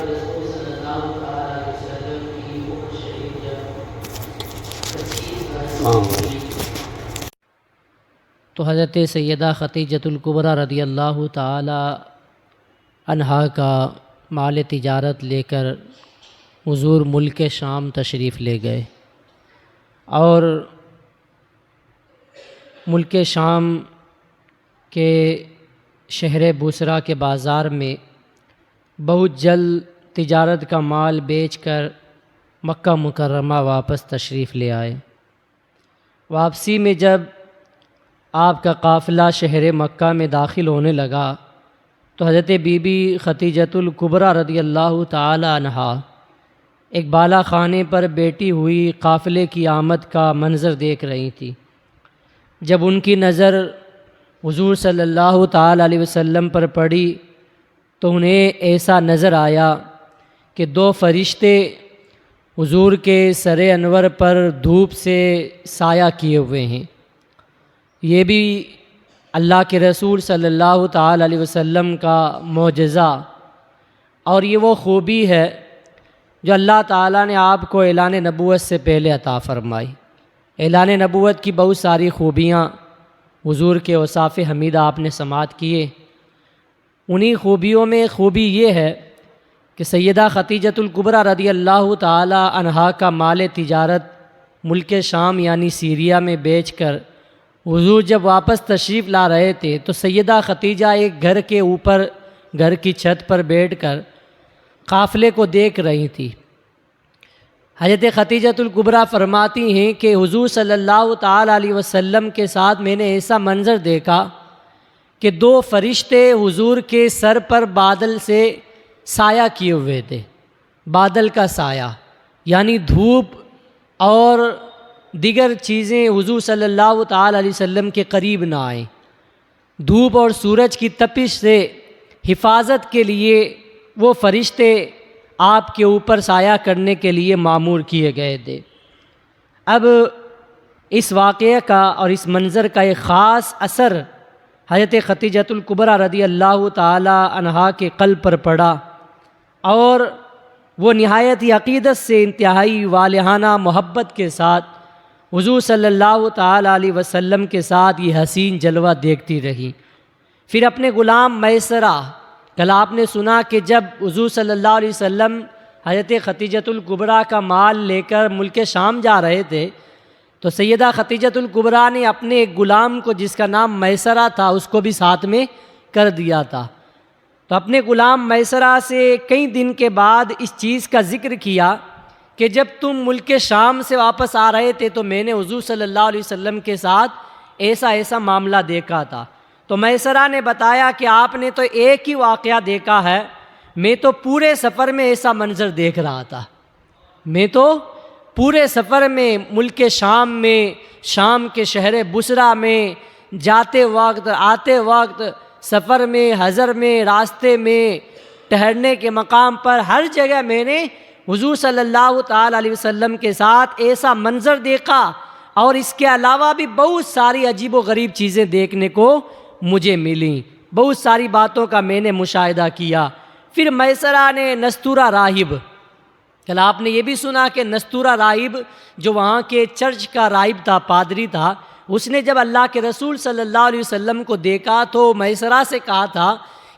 رسول صلی اللہ علیہ وسلم کی وہ شریف جب 25 برس کی تو حضرت سیدہ خدیجۃ الکبریٰ رضی اللہ تعالی عنہا کا مال تجارت لے کر حضور ملک شام تشریف لے گئے، اور ملک شام کے شہر بصرہ کے بازار میں بہت جلد تجارت کا مال بیچ کر مکہ مکرمہ واپس تشریف لے آئے۔ واپسی میں جب آپ کا قافلہ شہر مکہ میں داخل ہونے لگا تو حضرت بی بی خدیجۃ الکبریٰ رضی اللہ تعالی عنہا ایک بالا خانے پر بیٹھی ہوئی قافلے کی آمد کا منظر دیکھ رہی تھی۔ جب ان کی نظر حضور صلی اللہ تعالی علیہ وسلم پر پڑی تو انہیں ایسا نظر آیا کہ دو فرشتے حضور کے سر انور پر دھوپ سے سایہ کیے ہوئے ہیں۔ یہ بھی اللہ کے رسول صلی اللہ تعالی علیہ وسلم کا معجزہ اور یہ وہ خوبی ہے جو اللہ تعالیٰ نے آپ کو اعلان نبوت سے پہلے عطا فرمائی۔ اعلان نبوت کی بہت ساری خوبیاں حضور کے اوصاف حمیدہ آپ نے سماعت کیے، انہی خوبیوں میں خوبی یہ ہے کہ سیدہ خدیجۃ الکبریٰ رضی اللہ تعالی عنہا کا مال تجارت ملک شام یعنی سیریا میں بیچ کر حضور جب واپس تشریف لا رہے تھے تو سیدہ خدیجہ ایک گھر کے اوپر گھر کی چھت پر بیٹھ کر قافلے کو دیکھ رہی تھی۔ حضرت خدیجۃ الکبریٰ فرماتی ہیں کہ حضور صلی اللہ تعالی علیہ وسلم کے ساتھ میں نے ایسا منظر دیکھا کہ دو فرشتے حضور کے سر پر بادل سے سایہ کیے ہوئے تھے۔ بادل کا سایہ یعنی دھوپ اور دیگر چیزیں حضور صلی اللہ تعالی علیہ وسلم کے قریب نہ آئیں۔ دھوپ اور سورج کی تپش سے حفاظت کے لیے وہ فرشتے آپ کے اوپر سایہ کرنے کے لیے مامور کیے گئے تھے۔ اب اس واقعے کا اور اس منظر کا ایک خاص اثر حضرت خدیجۃ الکبریٰ رضی اللہ تعالی عنہا کے قلب پر پڑا، اور وہ نہایت ہی عقیدت سے انتہائی والہانہ محبت کے ساتھ حضور صلی اللہ تعالی علیہ وسلم کے ساتھ یہ حسین جلوہ دیکھتی رہی۔ پھر اپنے غلام میسرہ، کل آپ نے سنا کہ جب حضور صلی اللہ علیہ وسلم حضرت خدیجۃ الکبریٰ کا مال لے کر ملک شام جا رہے تھے تو سیدہ خدیجۃ الکبریٰ نے اپنے ایک غلام کو جس کا نام میسرہ تھا اس کو بھی ساتھ میں کر دیا تھا۔ تو اپنے غلام میسرہ سے کئی دن کے بعد اس چیز کا ذکر کیا کہ جب تم ملک شام سے واپس آ رہے تھے تو میں نے حضور صلی اللہ علیہ وسلم کے ساتھ ایسا معاملہ دیکھا تھا۔ تو میسرہ نے بتایا کہ آپ نے تو ایک ہی واقعہ دیکھا ہے، میں تو پورے سفر میں ایسا منظر دیکھ رہا تھا۔ میں تو پورے سفر میں ملک شام میں، شام کے شہر بصرہ میں جاتے وقت، آتے وقت، سفر میں، حضر میں، راستے میں، ٹھہرنے کے مقام پر، ہر جگہ میں نے حضور صلی اللہ تعالی علیہ وسلم کے ساتھ ایسا منظر دیکھا، اور اس کے علاوہ بھی بہت ساری عجیب و غریب چیزیں دیکھنے کو مجھے ملیں، بہت ساری باتوں کا میں نے مشاہدہ کیا۔ پھر میسرہ نے نستورہ راہب، کل آپ نے یہ بھی سنا کہ نستورہ راہب جو وہاں کے چرچ کا راہب تھا، پادری تھا، اس نے جب اللہ کے رسول صلی اللہ علیہ وسلم کو دیکھا تو میسرہ سے کہا تھا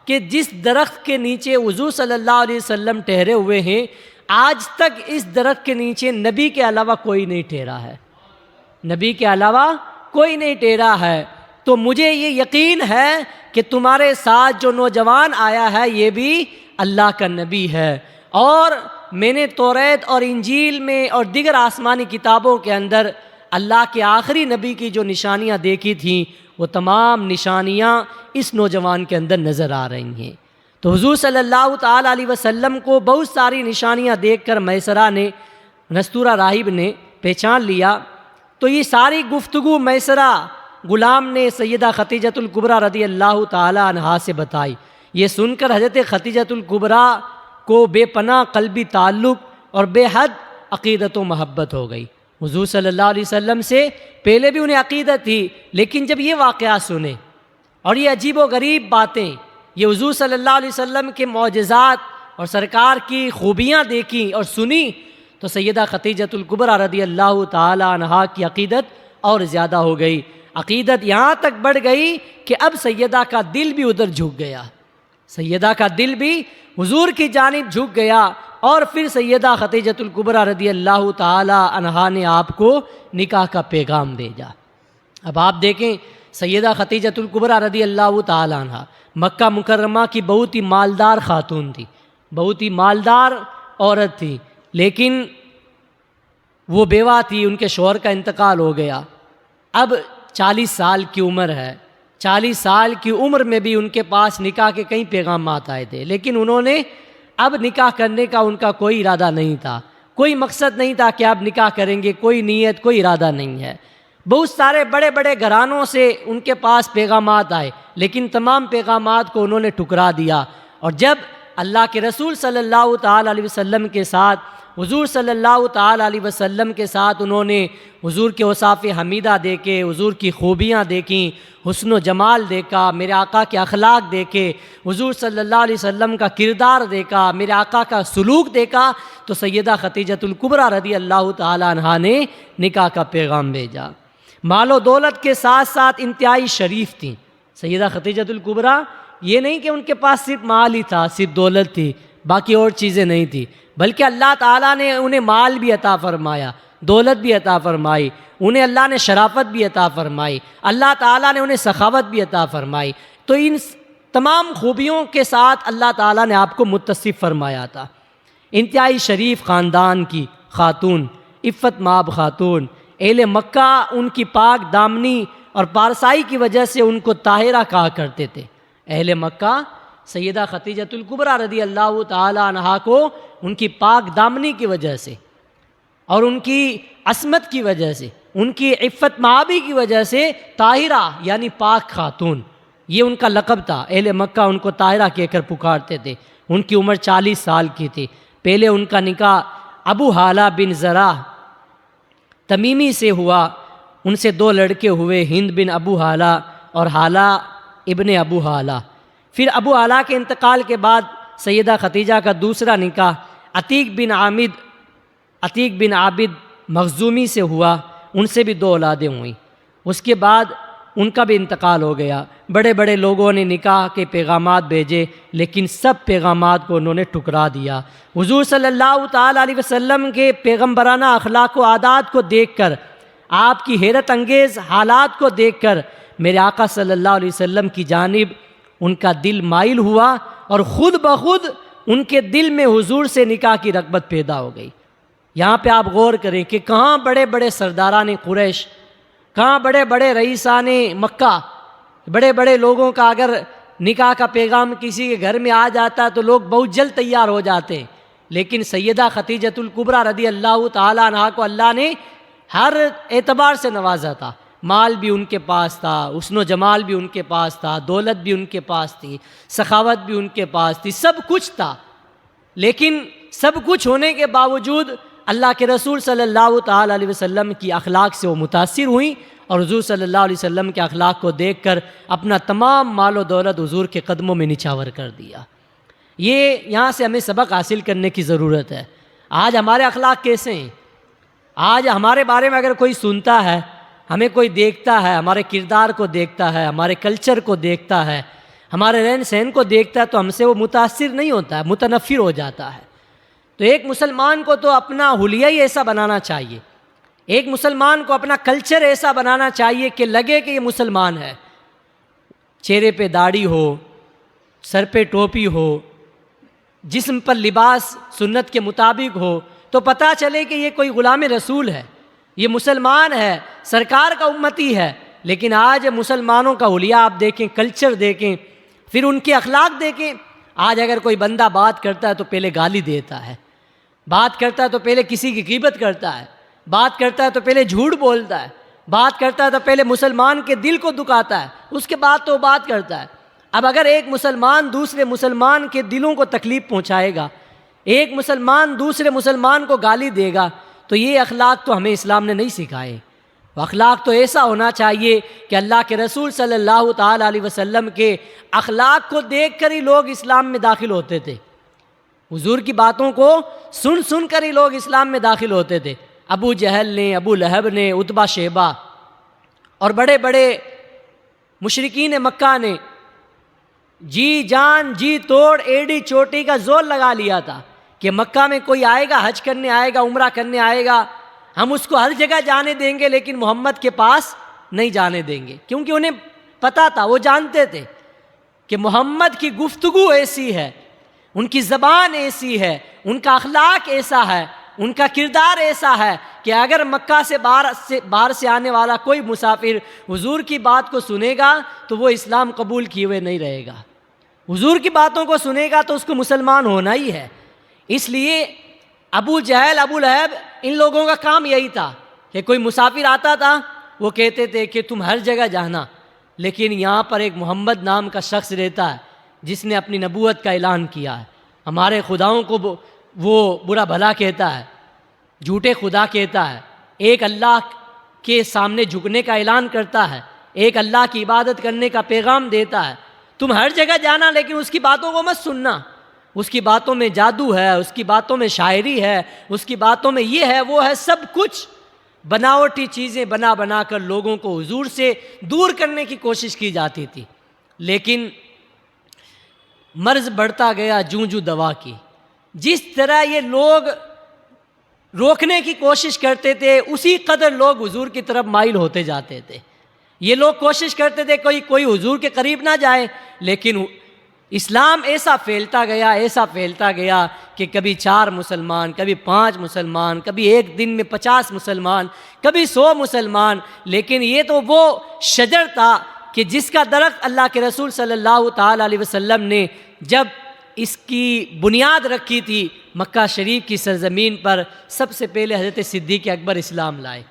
کہ جس درخت کے نیچے حضور صلی اللہ علیہ وسلم ٹھہرے ہوئے ہیں آج تک اس درخت کے نیچے نبی کے علاوہ کوئی نہیں ٹھہرا ہے، نبی کے علاوہ کوئی نہیں ٹھہرا ہے۔ تو مجھے یہ یقین ہے کہ تمہارے ساتھ جو نوجوان آیا ہے یہ بھی اللہ کا نبی ہے، اور میں نے توریت اور انجیل میں اور دیگر آسمانی کتابوں کے اندر اللہ کے آخری نبی کی جو نشانیاں دیکھی تھیں وہ تمام نشانیاں اس نوجوان کے اندر نظر آ رہی ہیں۔ تو حضور صلی اللہ تعالی علیہ وسلم کو بہت ساری نشانیاں دیکھ کر میسرہ نے، نستورہ راہب نے پہچان لیا۔ تو یہ ساری گفتگو میسرہ غلام نے سیدہ خدیجۃ الکبریٰ رضی اللہ تعالی عنہا سے بتائی۔ یہ سن کر حضرت خدیجۃ الکبریٰ کو بے پناہ قلبی تعلق اور بے حد عقیدت و محبت ہو گئی۔ حضور صلی اللہ علیہ وسلم سے پہلے بھی انہیں عقیدت تھی، لیکن جب یہ واقعہ سنے اور یہ عجیب و غریب باتیں، یہ حضور صلی اللہ علیہ وسلم کے معجزات اور سرکار کی خوبیاں دیکھیں اور سنی تو سیدہ خدیجۃ الکبریٰ رضی اللہ تعالی عنہا کی عقیدت اور زیادہ ہو گئی۔ عقیدت یہاں تک بڑھ گئی کہ اب سیدہ کا دل بھی ادھر جھک گیا، سیدہ کا دل بھی حضور کی جانب جھک گیا، اور پھر سیدہ خدیجۃ الکبریٰ رضی اللہ تعالی عنہا نے آپ کو نکاح کا پیغام بھیجا۔ اب آپ دیکھیں سیدہ خدیجۃ الکبریٰ رضی اللہ تعالی عنہا مکہ مکرمہ کی بہت ہی مالدار خاتون تھی، بہت ہی مالدار عورت تھی، لیکن وہ بیوہ تھی، ان کے شوہر کا انتقال ہو گیا۔ اب 40 سال کی عمر ہے، 40 سال کی عمر میں بھی ان کے پاس نکاح کے کئی پیغامات آئے تھے، لیکن انہوں نے اب نکاح کرنے کا ان کا کوئی ارادہ نہیں تھا، کوئی مقصد نہیں تھا کہ اب نکاح کریں گے، کوئی نیت، کوئی ارادہ نہیں ہے۔ بہت سارے بڑے بڑے گھرانوں سے ان کے پاس پیغامات آئے، لیکن تمام پیغامات کو انہوں نے ٹھکرا دیا۔ اور جب اللہ کے رسول صلی اللہ تعالی علیہ وسلم کے ساتھ، حضور صلی اللہ تعالی علیہ وسلم کے ساتھ انہوں نے حضور کے اوصاف حمیدہ دیکھے، حضور کی خوبیاں دیکھیں، حسن و جمال دیکھا، میرے آقا کے اخلاق دیکھے، حضور صلی اللہ علیہ وسلم کا کردار دیکھا، میرے آقا کا سلوک دیکھا، تو سیدہ خدیجۃ الکبریٰ رضی اللہ تعالی عنہا نے نکاح کا پیغام بھیجا۔ مال و دولت کے ساتھ ساتھ انتہائی شریف تھیں سیدہ خدیجۃ الکبریٰ۔ یہ نہیں کہ ان کے پاس صرف مال ہی تھا، صرف دولت تھی، باقی اور چیزیں نہیں تھی، بلکہ اللہ تعالیٰ نے انہیں مال بھی عطا فرمایا، دولت بھی عطا فرمائی، انہیں اللہ نے شرافت بھی عطا فرمائی، اللہ تعالیٰ نے انہیں سخاوت بھی عطا فرمائی۔ تو ان تمام خوبیوں کے ساتھ اللہ تعالیٰ نے آپ کو متصف فرمایا تھا۔ انتہائی شریف خاندان کی خاتون، عفت مآب خاتون، اہل مکہ ان کی پاک دامنی اور پارسائی کی وجہ سے ان کو طاہرہ کہا کرتے تھے۔ اہل مکہ سیدہ خدیجۃ الکبریٰ رضی اللہ تعالی عنہا کو ان کی پاک دامنی کی وجہ سے اور ان کی عصمت کی وجہ سے، ان کی عفت مآبی کی وجہ سے طاہرہ یعنی پاک خاتون، یہ ان کا لقب تھا۔ اہل مکہ ان کو طاہرہ کہہ کر پکارتے تھے۔ ان کی عمر 40 سال کی تھی۔ پہلے ان کا نکاح ابو حالہ بن زرع تمیمی سے ہوا، ان سے 2 لڑکے ہوئے، ہند بن ابو حالہ اور حالہ ابن ابو حالہ۔ پھر ابو حالہ کے انتقال کے بعد سیدہ خدیجہ کا دوسرا نکاح عتیق بن عابد مخزومی سے ہوا، ان سے بھی 2 اولادیں ہوئیں۔ اس کے بعد ان کا بھی انتقال ہو گیا۔ بڑے بڑے لوگوں نے نکاح کے پیغامات بھیجے، لیکن سب پیغامات کو انہوں نے ٹھکرا دیا۔ حضور صلی اللہ تعالی علیہ وسلم کے پیغمبرانہ اخلاق و عادات کو دیکھ کر، آپ کی حیرت انگیز حالات کو دیکھ کر میرے آقا صلی اللہ علیہ وسلم کی جانب ان کا دل مائل ہوا، اور خود بخود ان کے دل میں حضور سے نکاح کی رغبت پیدا ہو گئی۔ یہاں پہ آپ غور کریں کہ کہاں بڑے بڑے سرداران قریش، کہاں بڑے بڑے رئیسان مکہ، بڑے بڑے لوگوں کا اگر نکاح کا پیغام کسی کے گھر میں آ جاتا تو لوگ بہت جلد تیار ہو جاتے، لیکن سیدہ خدیجۃ الکبریٰ رضی اللہ تعالی عنہا کو اللہ نے ہر اعتبار سے نوازا تھا۔ مال بھی ان کے پاس تھا، حسن و جمال بھی ان کے پاس تھا، دولت بھی ان کے پاس تھی، سخاوت بھی ان کے پاس تھی، سب کچھ تھا۔ لیکن سب کچھ ہونے کے باوجود اللہ کے رسول صلی اللہ تعالی علیہ وسلم کی اخلاق سے وہ متاثر ہوئیں، اور حضور صلی اللہ علیہ وسلم کے اخلاق کو دیکھ کر اپنا تمام مال و دولت حضور کے قدموں میں نچھاور کر دیا۔ یہاں سے ہمیں سبق حاصل کرنے کی ضرورت ہے۔ آج ہمارے اخلاق کیسے ہیں؟ آج ہمارے بارے میں اگر کوئی سنتا ہے، ہمیں کوئی دیکھتا ہے، ہمارے کردار کو دیکھتا ہے، ہمارے کلچر کو دیکھتا ہے، ہمارے رہن سہن کو دیکھتا ہے، تو ہم سے وہ متاثر نہیں ہوتا ہے، متنفر ہو جاتا ہے۔ تو ایک مسلمان کو تو اپنا حلیہ ہی ایسا بنانا چاہیے، ایک مسلمان کو اپنا کلچر ایسا بنانا چاہیے کہ لگے کہ یہ مسلمان ہے۔ چہرے پہ داڑھی ہو، سر پہ ٹوپی ہو، جسم پر لباس سنت کے مطابق ہو، تو پتہ چلے کہ یہ کوئی غلام رسول ہے، یہ مسلمان ہے، سرکار کا امتی ہے۔ لیکن آج مسلمانوں کا حلیہ آپ دیکھیں، کلچر دیکھیں، پھر ان کے اخلاق دیکھیں۔ آج اگر کوئی بندہ بات کرتا ہے تو پہلے گالی دیتا ہے، بات کرتا ہے تو پہلے کسی کی غیبت کرتا ہے، بات کرتا ہے تو پہلے جھوٹ بولتا ہے، بات کرتا ہے تو پہلے مسلمان کے دل کو دکھاتا ہے، اس کے بعد تو بات کرتا ہے۔ اب اگر ایک مسلمان دوسرے مسلمان کے دلوں کو تکلیف پہنچائے گا، ایک مسلمان دوسرے مسلمان کو گالی دے گا، تو یہ اخلاق تو ہمیں اسلام نے نہیں سکھائے۔ وہ اخلاق تو ایسا ہونا چاہیے کہ اللہ کے رسول صلی اللہ تعالی علیہ وسلم کے اخلاق کو دیکھ کر ہی لوگ اسلام میں داخل ہوتے تھے۔ حضور کی باتوں کو سن سن کر ہی لوگ اسلام میں داخل ہوتے تھے۔ ابو جہل نے، ابو لہب نے، عتبہ شیبہ اور بڑے بڑے مشرکین مکہ نے جی جان جی توڑ ایڑی چوٹی کا زور لگا لیا تھا کہ مکہ میں کوئی آئے گا، حج کرنے آئے گا، عمرہ کرنے آئے گا، ہم اس کو ہر جگہ جانے دیں گے لیکن محمد کے پاس نہیں جانے دیں گے، کیونکہ انہیں پتہ تھا، وہ جانتے تھے کہ محمد کی گفتگو ایسی ہے، ان کی زبان ایسی ہے، ان کا اخلاق ایسا ہے، ان کا کردار ایسا ہے کہ اگر مکہ سے باہر سے آنے والا کوئی مسافر حضور کی بات کو سنے گا تو وہ اسلام قبول کیے ہوئے نہیں رہے گا، حضور کی باتوں کو سنے گا تو اس کو مسلمان ہونا ہی ہے۔ اس لیے ابو جہل، ابو لہب، ان لوگوں کا کام یہی تھا کہ کوئی مسافر آتا تھا، وہ کہتے تھے کہ تم ہر جگہ جانا، لیکن یہاں پر ایک محمد نام کا شخص رہتا ہے جس نے اپنی نبوت کا اعلان کیا ہے، ہمارے خداؤں کو وہ برا بھلا کہتا ہے، جھوٹے خدا کہتا ہے، ایک اللہ کے سامنے جھکنے کا اعلان کرتا ہے، ایک اللہ کی عبادت کرنے کا پیغام دیتا ہے، تم ہر جگہ جانا لیکن اس کی باتوں کو مت سننا، اس کی باتوں میں جادو ہے، اس کی باتوں میں شاعری ہے، اس کی باتوں میں یہ ہے وہ ہے، سب کچھ بناوٹی چیزیں بنا بنا کر لوگوں کو حضور سے دور کرنے کی کوشش کی جاتی تھی۔ لیکن مرض بڑھتا گیا جوں جوں دوا کی، جس طرح یہ لوگ روکنے کی کوشش کرتے تھے اسی قدر لوگ حضور کی طرف مائل ہوتے جاتے تھے۔ یہ لوگ کوشش کرتے تھے کوئی حضور کے قریب نہ جائے، لیکن اسلام ایسا پھیلتا گیا کہ کبھی 4 مسلمان، کبھی 5 مسلمان، کبھی ایک دن میں 50 مسلمان، کبھی 100 مسلمان، لیکن یہ تو وہ شجر تھا کہ جس کا درخت اللہ کے رسول صلی اللہ تعالیٰ علیہ وسلم نے جب اس کی بنیاد رکھی تھی مکہ شریف کی سرزمین پر، سب سے پہلے حضرت صدیق اکبر اسلام لائے،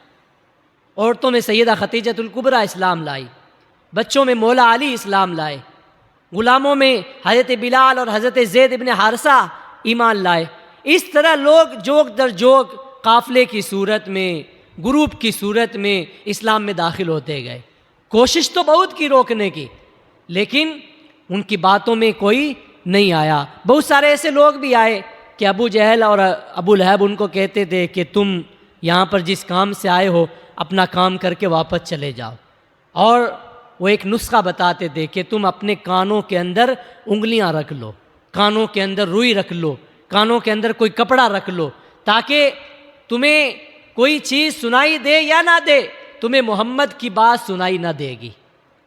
عورتوں میں سیدہ خدیجۃ الکبریٰ اسلام لائی، بچوں میں مولا علی اسلام لائے، غلاموں میں حضرت بلال اور حضرت زید ابن حارثہ ایمان لائے۔ اس طرح لوگ جوگ در جوگ قافلے کی صورت میں، گروپ کی صورت میں اسلام میں داخل ہوتے گئے۔ کوشش تو بہت کی روکنے کی، لیکن ان کی باتوں میں کوئی نہیں آیا۔ بہت سارے ایسے لوگ بھی آئے کہ ابو جہل اور ابو لہب ان کو کہتے تھے کہ تم یہاں پر جس کام سے آئے ہو اپنا کام کر کے واپس چلے جاؤ، اور وہ ایک نسخہ بتاتے تھے کہ تم اپنے کانوں کے اندر انگلیاں رکھ لو، کانوں کے اندر روئی رکھ لو، کانوں کے اندر کوئی کپڑا رکھ لو، تاکہ تمہیں کوئی چیز سنائی دے یا نہ دے، تمہیں محمد کی بات سنائی نہ دے گی،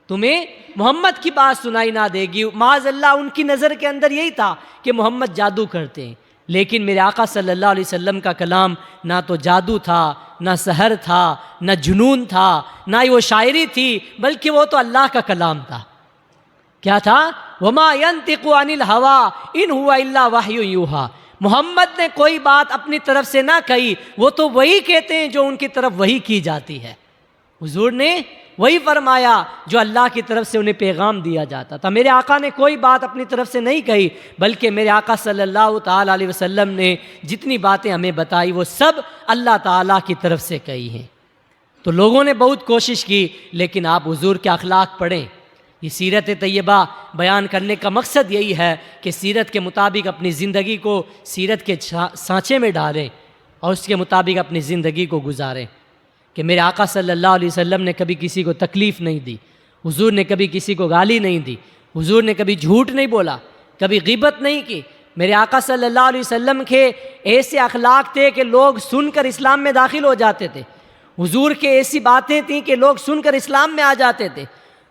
تمہیں محمد کی بات سنائی نہ دے گی۔ معاذ اللہ ان کی نظر کے اندر یہی تھا کہ محمد جادو کرتے ہیں، لیکن میرے آقا صلی اللہ علیہ وسلم کا کلام نہ تو جادو تھا، نہ سحر تھا، نہ جنون تھا، نہ ہی وہ شاعری تھی، بلکہ وہ تو اللہ کا کلام تھا۔ کیا تھا؟ وَمَا يَنطِقُ عَنِ الْهَوَىٰ إِنْ هُوَ إِلَّا وَحْيٌ يُوحَىٰ۔ محمد نے کوئی بات اپنی طرف سے نہ کہی، وہ تو وہی کہتے ہیں جو ان کی طرف وہی کی جاتی ہے۔ حضور نے وہی فرمایا جو اللہ کی طرف سے انہیں پیغام دیا جاتا تھا۔ میرے آقا نے کوئی بات اپنی طرف سے نہیں کہی، بلکہ میرے آقا صلی اللہ تعالیٰ علیہ وسلم نے جتنی باتیں ہمیں بتائی وہ سب اللہ تعالیٰ کی طرف سے کہی ہیں۔ تو لوگوں نے بہت کوشش کی، لیکن آپ حضور کے اخلاق پڑھیں۔ یہ سیرت طیبہ بیان کرنے کا مقصد یہی ہے کہ سیرت کے مطابق اپنی زندگی کو سیرت کے سانچے میں ڈالیں اور اس کے مطابق اپنی زندگی کو گزاریں۔ کہ میرے آقا صلی اللہ علیہ وسلم نے کبھی کسی کو تکلیف نہیں دی، حضور نے کبھی کسی کو گالی نہیں دی، حضور نے کبھی جھوٹ نہیں بولا، کبھی غیبت نہیں کی۔ میرے آقا صلی اللہ علیہ وسلم کے ایسے اخلاق تھے کہ لوگ سن کر اسلام میں داخل ہو جاتے تھے، حضور کے ایسی باتیں تھیں کہ لوگ سن کر اسلام میں آ جاتے تھے۔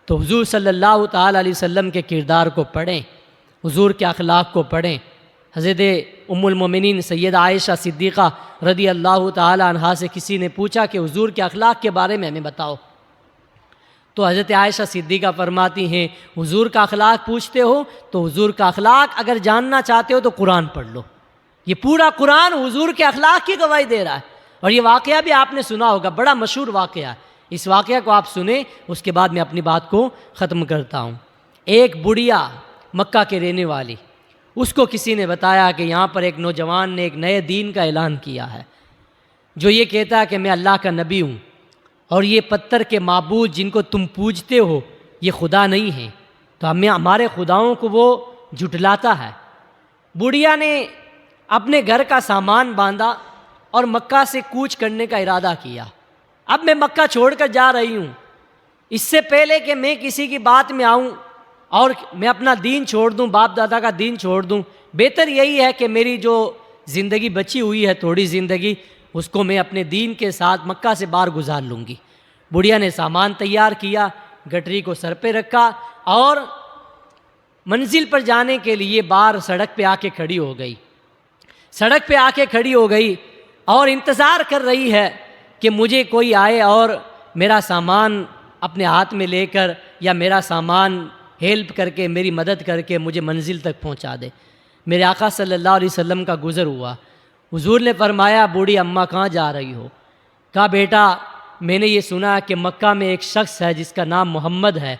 تو حضور صلی اللہ تعالیٰ علیہ وسلم کے کردار کو پڑھیں، حضور کے اخلاق کو پڑھیں۔ حضرت ام المومنین سیدہ عائشہ صدیقہ رضی اللہ تعالیٰ عنہا سے کسی نے پوچھا کہ حضور کے اخلاق کے بارے میں ہمیں بتاؤ، تو حضرت عائشہ صدیقہ فرماتی ہیں حضور کا اخلاق پوچھتے ہو تو حضور کا اخلاق اگر جاننا چاہتے ہو تو قرآن پڑھ لو۔ یہ پورا قرآن حضور کے اخلاق کی گواہی دے رہا ہے۔ اور یہ واقعہ بھی آپ نے سنا ہوگا، بڑا مشہور واقعہ ہے، اس واقعہ کو آپ سنیں، اس کے بعد میں اپنی بات کو ختم کرتا ہوں۔ ایک بڑھیا مکہ کے رہنے والی، اس کو کسی نے بتایا کہ یہاں پر ایک نوجوان نے ایک نئے دین کا اعلان کیا ہے جو یہ کہتا ہے کہ میں اللہ کا نبی ہوں اور یہ پتھر کے معبود جن کو تم پوجتے ہو یہ خدا نہیں ہیں، تو ہمارے خداؤں کو وہ جھٹلاتا ہے۔ بڑھیا نے اپنے گھر کا سامان باندھا اور مکہ سے کوچ کرنے کا ارادہ کیا۔ اب میں مکہ چھوڑ کر جا رہی ہوں۔ اس سے پہلے کہ میں کسی کی بات میں آؤں اور میں اپنا دین چھوڑ دوں، باپ دادا کا دین چھوڑ دوں، بہتر یہی ہے کہ میری جو زندگی بچی ہوئی ہے، تھوڑی زندگی، اس کو میں اپنے دین کے ساتھ مکہ سے باہر گزار لوں گی۔ بڑھیا نے سامان تیار کیا، گٹری کو سر پہ رکھا اور منزل پر جانے کے لیے باہر سڑک پہ آ کے کھڑی ہو گئی۔ سڑک پہ آ کے کھڑی ہو گئی اور انتظار کر رہی ہے کہ مجھے کوئی آئے اور میرا سامان اپنے ہاتھ میں لے کر یا میرا سامان ہیلپ کر کے، میری مدد کر کے مجھے منزل تک پہنچا دے۔ میرے آقا صلی اللہ علیہ وسلم کا گزر ہوا۔ حضور نے فرمایا، بوڑھی اماں کہاں جا رہی ہو؟ کہا، بیٹا میں نے یہ سنا کہ مکہ میں ایک شخص ہے جس کا نام محمد ہے،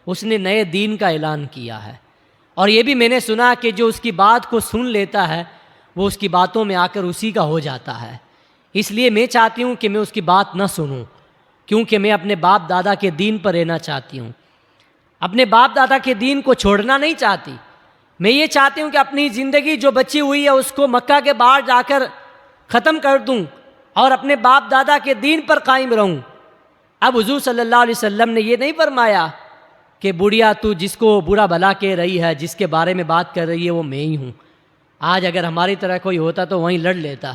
اس نے نئے دین کا اعلان کیا ہے، اور یہ بھی میں نے سنا کہ جو اس کی بات کو سن لیتا ہے وہ اس کی باتوں میں آ کر اسی کا ہو جاتا ہے۔ اس لیے میں چاہتی ہوں کہ میں اس کی بات نہ سنوں، کیونکہ میں اپنے باپ دادا کے دین پر رہنا چاہتی ہوں، اپنے باپ دادا کے دین کو چھوڑنا نہیں چاہتی۔ میں یہ چاہتی ہوں کہ اپنی زندگی جو بچی ہوئی ہے اس کو مکہ کے باہر جا کر ختم کر دوں اور اپنے باپ دادا کے دین پر قائم رہوں۔ اب حضور صلی اللہ علیہ وسلم نے یہ نہیں فرمایا کہ بڑھیا تو جس کو برا بھلا کہہ رہی ہے، جس کے بارے میں بات کر رہی ہے، وہ میں ہی ہوں۔ آج اگر ہماری طرح کوئی ہوتا تو وہیں لڑ لیتا،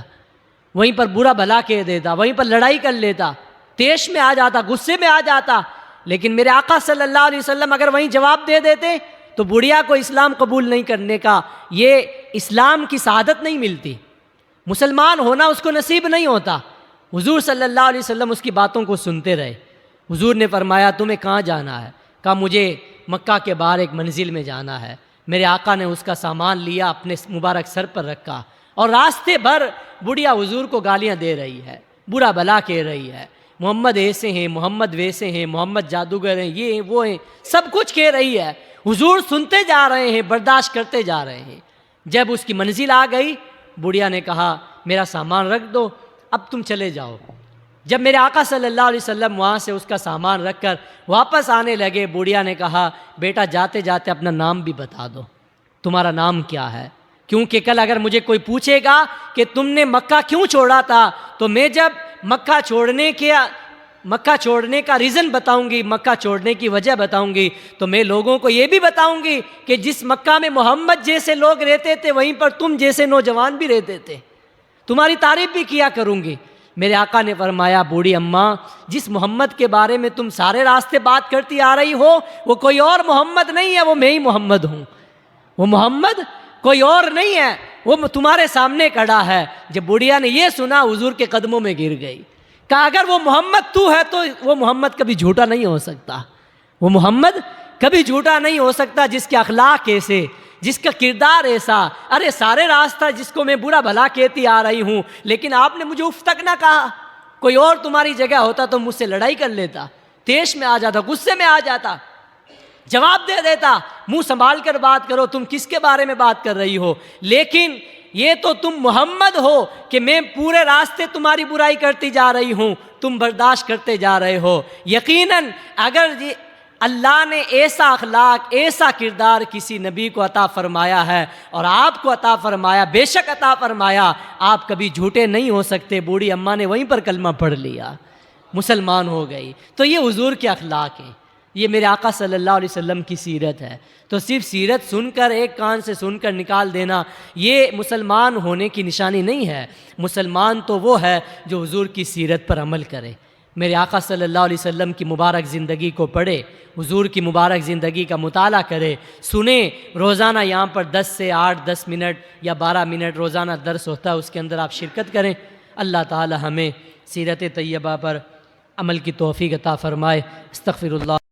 وہیں پر برا بھلا کہہ دیتا، وہیں پر لڑائی کر لیتا، تیش میں آ جاتا، غصے میں آ جاتا۔ لیکن میرے آقا صلی اللہ علیہ وسلم اگر وہیں جواب دے دیتے تو بڑھیا کو اسلام قبول نہیں کرنے کا، یہ اسلام کی سعادت نہیں ملتی، مسلمان ہونا اس کو نصیب نہیں ہوتا۔ حضور صلی اللہ علیہ وسلم اس کی باتوں کو سنتے رہے۔ حضور نے فرمایا، تمہیں کہاں جانا ہے؟ کہا، مجھے مکہ کے باہر ایک منزل میں جانا ہے۔ میرے آقا نے اس کا سامان لیا، اپنے مبارک سر پر رکھا، اور راستے بھر بڑھیا حضور کو گالیاں دے رہی ہے، برا بھلا کہہ رہی ہے، محمد ایسے ہیں، محمد ویسے ہیں، محمد جادوگر ہیں، یہ ہیں وہ ہیں، سب کچھ کہہ رہی ہے۔ حضور سنتے جا رہے ہیں، برداشت کرتے جا رہے ہیں۔ جب اس کی منزل آ گئی، بڑھیا نے کہا، میرا سامان رکھ دو، اب تم چلے جاؤ۔ جب میرے آقا صلی اللہ علیہ وسلم وہاں سے اس کا سامان رکھ کر واپس آنے لگے، بڑھیا نے کہا، بیٹا جاتے جاتے اپنا نام بھی بتا دو، تمہارا نام کیا ہے؟ کیونکہ کل اگر مجھے کوئی پوچھے گا کہ تم نے مکہ کیوں چھوڑا تھا، تو میں جب مکہ چھوڑنے کا ریزن بتاؤں گی، مکہ چھوڑنے کی وجہ بتاؤں گی، تو میں لوگوں کو یہ بھی بتاؤں گی کہ جس مکہ میں محمد جیسے لوگ رہتے تھے وہیں پر تم جیسے نوجوان بھی رہتے تھے، تمہاری تعریف بھی کیا کروں گی۔ میرے آقا نے فرمایا، بوڑھی اماں، جس محمد کے بارے میں تم سارے راستے بات کرتی آ رہی ہو وہ کوئی اور محمد نہیں ہے، وہ میں ہی محمد ہوں۔ وہ محمد کوئی اور نہیں ہے، وہ تمہارے سامنے کھڑا ہے۔ جب بڑھیا نے یہ سنا، حضور کے قدموں میں گر گئی۔ کہا، اگر وہ محمد تو ہے تو وہ محمد کبھی جھوٹا نہیں ہو سکتا، وہ محمد کبھی جھوٹا نہیں ہو سکتا، جس کے اخلاق ایسے، جس کا کردار ایسا۔ ارے سارے راستہ جس کو میں برا بھلا کہتی آ رہی ہوں، لیکن آپ نے مجھے اف تک نہ کہا۔ کوئی اور تمہاری جگہ ہوتا تو مجھ سے لڑائی کر لیتا، تیش میں آ جاتا، غصے میں آ جاتا، جواب دے دیتا، منہ سنبھال کر بات کرو، تم کس کے بارے میں بات کر رہی ہو؟ لیکن یہ تو تم محمد ہو کہ میں پورے راستے تمہاری برائی کرتی جا رہی ہوں، تم برداشت کرتے جا رہے ہو۔ یقیناً اگر اللہ نے ایسا اخلاق، ایسا کردار کسی نبی کو عطا فرمایا ہے اور آپ کو عطا فرمایا، بے شک عطا فرمایا، آپ کبھی جھوٹے نہیں ہو سکتے۔ بوڑھی اماں نے وہیں پر کلمہ پڑھ لیا، مسلمان ہو گئی۔ تو یہ حضور کے اخلاق ہیں، یہ میرے آقا صلی اللہ علیہ وسلم کی سیرت ہے۔ تو صرف سیرت سن کر، ایک کان سے سن کر نکال دینا، یہ مسلمان ہونے کی نشانی نہیں ہے۔ مسلمان تو وہ ہے جو حضور کی سیرت پر عمل کرے۔ میرے آقا صلی اللہ علیہ وسلم کی مبارک زندگی کو پڑھے، حضور کی مبارک زندگی کا مطالعہ کرے، سنیں۔ روزانہ یہاں پر 10 سے 8-10 منٹ یا 12 منٹ روزانہ درس ہوتا ہے، اس کے اندر آپ شرکت کریں۔ اللہ تعالی ہمیں سیرت طیبہ پر عمل کی توفیق عطا فرمائے۔ استغفر اللہ۔